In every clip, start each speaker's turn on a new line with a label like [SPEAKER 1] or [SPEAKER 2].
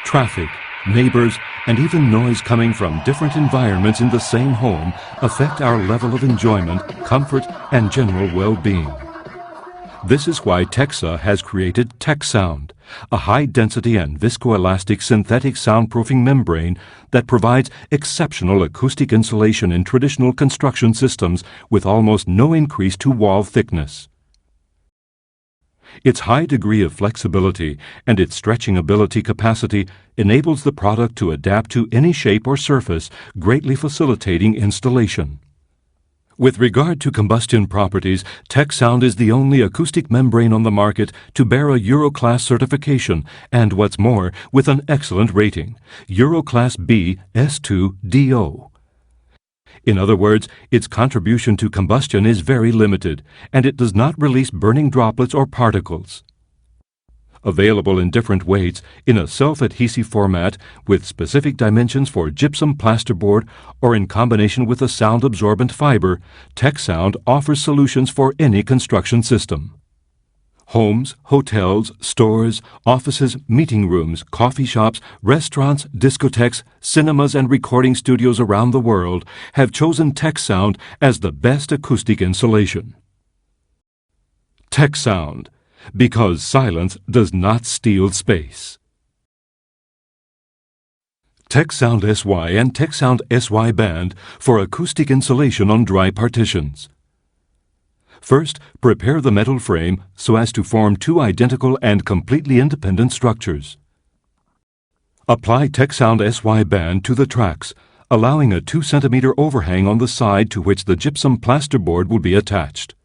[SPEAKER 1] Traffic, neighbors, and even noise coming from different environments in the same home affect our level of enjoyment, comfort, and general well-being. This is why TECSA has created TECSOUND, a high-density and viscoelastic synthetic soundproofing membrane that provides exceptional acoustic insulation in traditional construction systems with almost no increase to wall thickness. Its high degree of flexibility and its stretching ability capacity enables the product to adapt to any shape or surface, greatly facilitating installation. With regard to combustion properties, TECSOUND is the only acoustic membrane on the market to bear a Euroclass certification and, what's more, with an excellent rating, Euroclass B S2 DO. In other words, its contribution to combustion is very limited, and it does not release burning droplets or particles. Available in different weights, in a self-adhesive format with specific dimensions for gypsum plasterboard or in combination with a sound-absorbent fiber, TECSOUND offers solutions for any construction system. Homes, hotels, stores, offices, meeting rooms, coffee shops, restaurants, discotheques, cinemas, and recording studios around the world have chosen TECSOUND as the best acoustic insulation. TECSOUND, because silence does not steal space. TECSOUND SY and TECSOUND SY Band for acoustic insulation on dry partitions. First, prepare the metal frame so as to form two identical and completely independent structures. Apply TECSOUND SY Band to the tracks, allowing a 2 cm overhang on the side to which the gypsum plasterboard will be attached.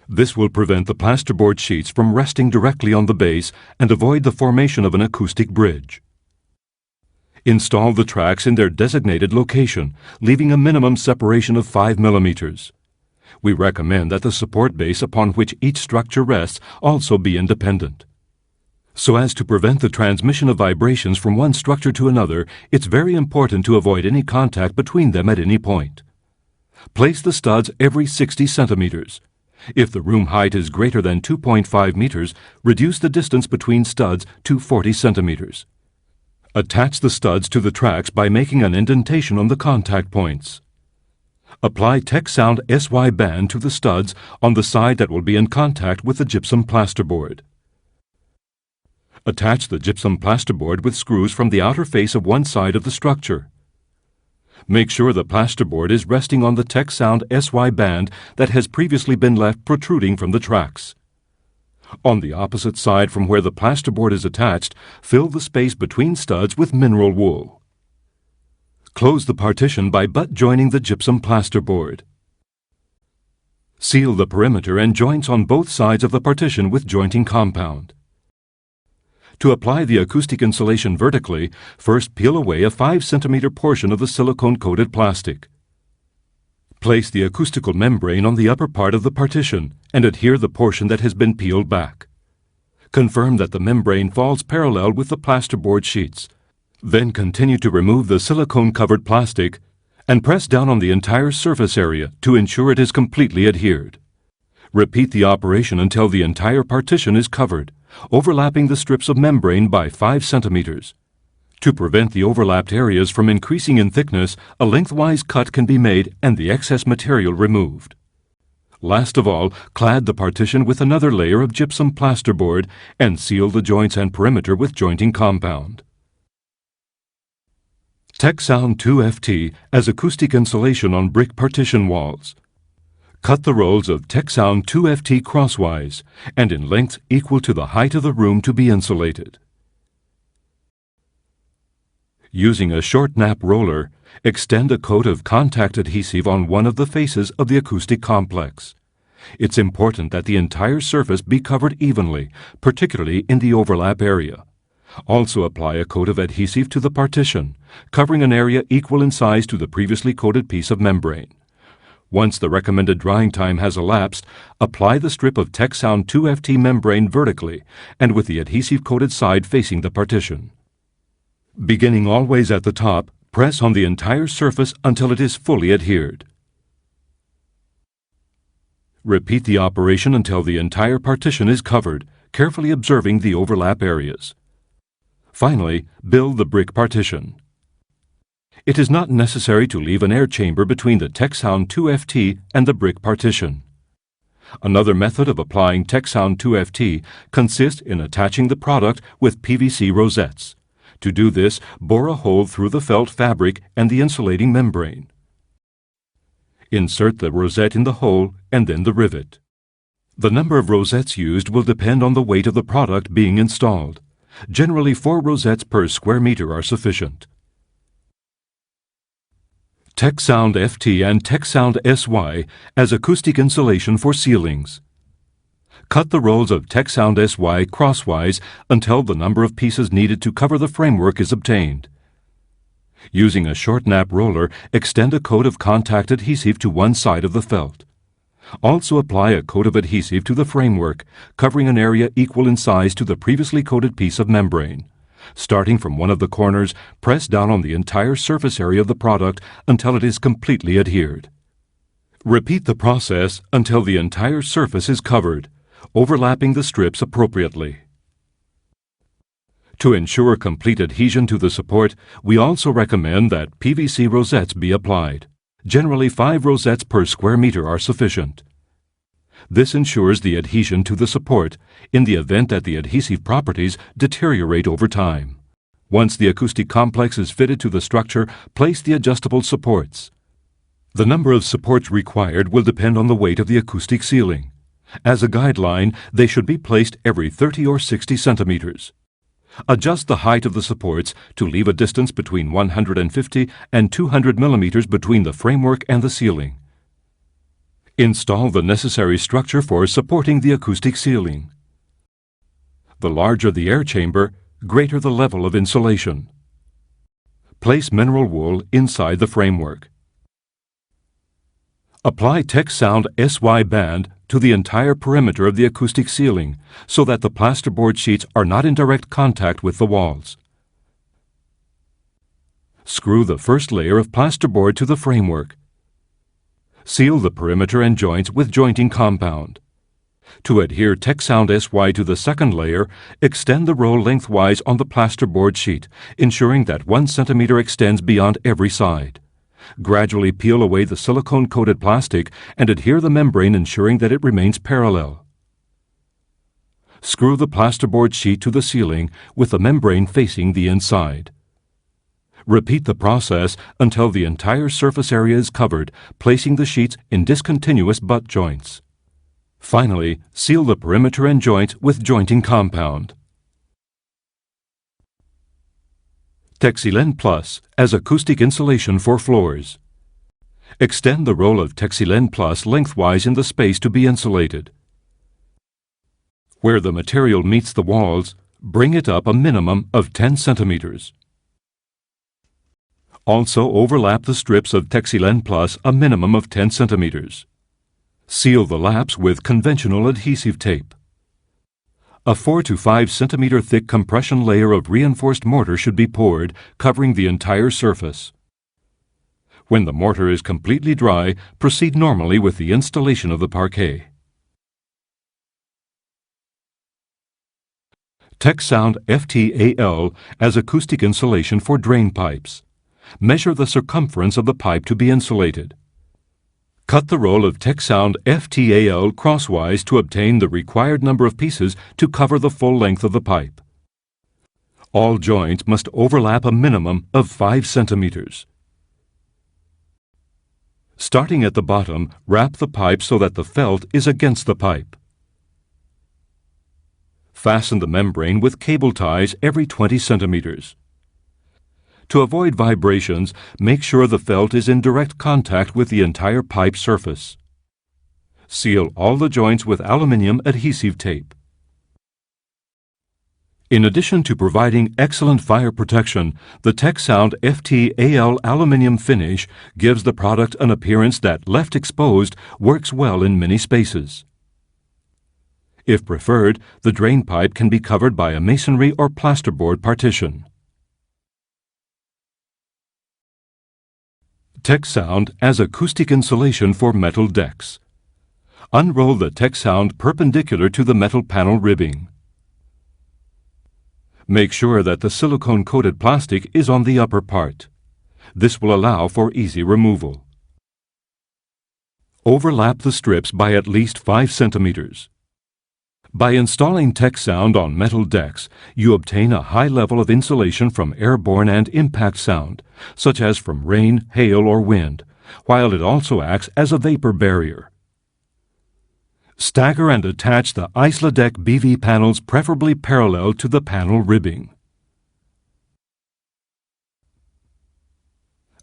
[SPEAKER 1] This will prevent the plasterboard sheets from resting directly on the base and avoid the formation of an acoustic bridge. Install the tracks in their designated location, leaving a minimum separation of 5 mm. We recommend that the support base upon which each structure rests also be independent. So as to prevent the transmission of vibrations from one structure to another, it's very important to avoid any contact between them at any point. Place the studs every 60 centimeters. If the room height is greater than 2.5 meters, reduce the distance between studs to 40 centimeters. Attach the studs to the tracks by making an indentation on the contact points. Apply TECSOUND SY Band to the studs on the side that will be in contact with the gypsum plasterboard. Attach the gypsum plasterboard with screws from the outer face of one side of the structure. Make sure the plasterboard is resting on the TECSOUND SY Band that has previously been left protruding from the tracks. On the opposite side from where the plasterboard is attached, fill the space between studs with mineral wool. Close the partition by butt joining the gypsum plasterboard. Seal the perimeter and joints on both sides of the partition with jointing compound. To apply the acoustic insulation vertically, first peel away a 5 cm portion of the silicone-coated plastic. Place the acoustical membrane on the upper part of the partition and adhere the portion that has been peeled back. Confirm that the membrane falls parallel with the plasterboard sheets. Then continue to remove the silicone-covered plastic and press down on the entire surface area to ensure it is completely adhered. Repeat the operation until the entire partition is covered, overlapping the strips of membrane by 5 centimeters. To prevent the overlapped areas from increasing in thickness, a lengthwise cut can be made and the excess material removed. Last of all, clad the partition with another layer of gypsum plasterboard and seal the joints and perimeter with jointing compound. TECSOUND 2FT as acoustic insulation on brick partition walls. Cut the rolls of TECSOUND 2FT crosswise and in length equal to the height of the room to be insulated. Using a short nap roller, extend a coat of contact adhesive on one of the faces of the acoustic complex. It's important that the entire surface be covered evenly, particularly in the overlap area. Also apply a coat of adhesive to the partition, covering an area equal in size to the previously coated piece of membrane. Once the recommended drying time has elapsed, apply the strip of TECSOUND 2FT membrane vertically and with the adhesive-coated side facing the partition. Beginning always at the top, press on the entire surface until it is fully adhered. Repeat the operation until the entire partition is covered, carefully observing the overlap areas. Finally, build the brick partition. It is not necessary to leave an air chamber between the TECSOUND 2FT and the brick partition. Another method of applying TECSOUND 2FT consists in attaching the product with PVC rosettes. To do this, bore a hole through the felt fabric and the insulating membrane. Insert the rosette in the hole and then the rivet. The number of rosettes used will depend on the weight of the product being installed. Generally, 4 rosettes per square meter are sufficient. TECSOUND FT and TECSOUND SY as acoustic insulation for ceilings. Cut the rolls of TECSOUND SY crosswise until the number of pieces needed to cover the framework is obtained. Using a short nap roller, extend a coat of contact adhesive to one side of the felt. Also apply a coat of adhesive to the framework, covering an area equal in size to the previously coated piece of membrane. Starting from one of the corners, press down on the entire surface area of the product until it is completely adhered. Repeat the process until the entire surface is covered, overlapping the strips appropriately. To ensure complete adhesion to the support, we also recommend that PVC rosettes be applied. Generally, 5 rosettes per square meter are sufficient. This ensures the adhesion to the support in the event that the adhesive properties deteriorate over time. Once the acoustic complex is fitted to the structure, place the adjustable supports. The number of supports required will depend on the weight of the acoustic ceiling. As a guideline, they should be placed every 30 or 60 centimeters. Adjust the height of the supports to leave a distance between 150 and 200 millimeters between the framework and the ceiling. Install the necessary structure for supporting the acoustic ceiling. The larger the air chamber, greater the level of insulation. Place mineral wool inside the framework. Apply TECSOUND SY Band to the entire perimeter of the acoustic ceiling so that the plasterboard sheets are not in direct contact with the walls. Screw the first layer of plasterboard to the framework. Seal the perimeter and joints with jointing compound. To adhere TECSOUND SY to the second layer, extend the roll lengthwise on the plasterboard sheet, ensuring that 1 centimeter extends beyond every side. Gradually peel away the silicone-coated plastic and adhere the membrane, ensuring that it remains parallel. Screw the plasterboard sheet to the ceiling with the membrane facing the inside. Repeat the process until the entire surface area is covered, placing the sheets in discontinuous butt joints. Finally, seal the perimeter and joints with jointing compound. TEXSILEN Plus as acoustic insulation for floors. Extend the roll of TEXSILEN Plus lengthwise in the space to be insulated. Where the material meets the walls, bring it up a minimum of 10 centimeters. Also overlap the strips of TEXSILEN Plus a minimum of 10 centimeters. Seal the laps with conventional adhesive tape. A 4 to 5 centimeter thick compression layer of reinforced mortar should be poured, covering the entire surface. When the mortar is completely dry, proceed normally with the installation of the parquet. TECSOUND FTAL as acoustic insulation for drain pipes. Measure the circumference of the pipe to be insulated. Cut the roll of TECSOUND FTAL crosswise to obtain the required number of pieces to cover the full length of the pipe. All joints must overlap a minimum of 5 centimeters. Starting at the bottom, wrap the pipe so that the felt is against the pipe. Fasten the membrane with cable ties every 20 centimeters. To avoid vibrations, make sure the felt is in direct contact with the entire pipe surface. Seal all the joints with aluminum adhesive tape. In addition to providing excellent fire protection, the TECSOUND FTAL aluminum finish gives the product an appearance that, left exposed, works well in many spaces. If preferred, the drain pipe can be covered by a masonry or plasterboard partition. TECSOUND as acoustic insulation for metal decks. Unroll the TECSOUND perpendicular to the metal panel ribbing. Make sure that the silicone-coated plastic is on the upper part. This will allow for easy removal. Overlap the strips by at least 5 centimeters. By installing TECSOUND on metal decks, you obtain a high level of insulation from airborne and impact sound, such as from rain, hail, or wind, while it also acts as a vapor barrier. Stagger and attach the Deck BV panels preferably parallel to the panel ribbing.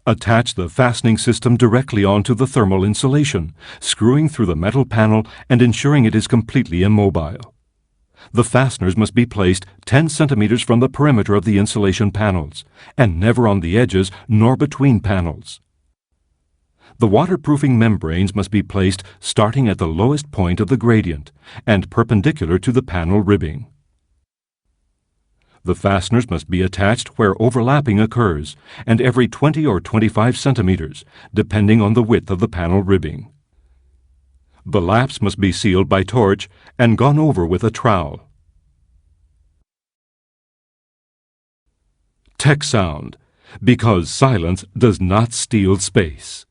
[SPEAKER 1] Attach the fastening system directly onto the thermal insulation, screwing through the metal panel and ensuring it is completely immobile. The fasteners must be placed 10 centimeters from the perimeter of the insulation panels, and never on the edges nor between panels. The waterproofing membranes must be placed starting at the lowest point of the gradient and perpendicular to the panel ribbing. The fasteners must be attached where overlapping occurs, and every 20 or 25 centimeters, depending on the width of the panel ribbing. The laps must be sealed by torch and gone over with a trowel. TECSOUND, because silence does not steal space.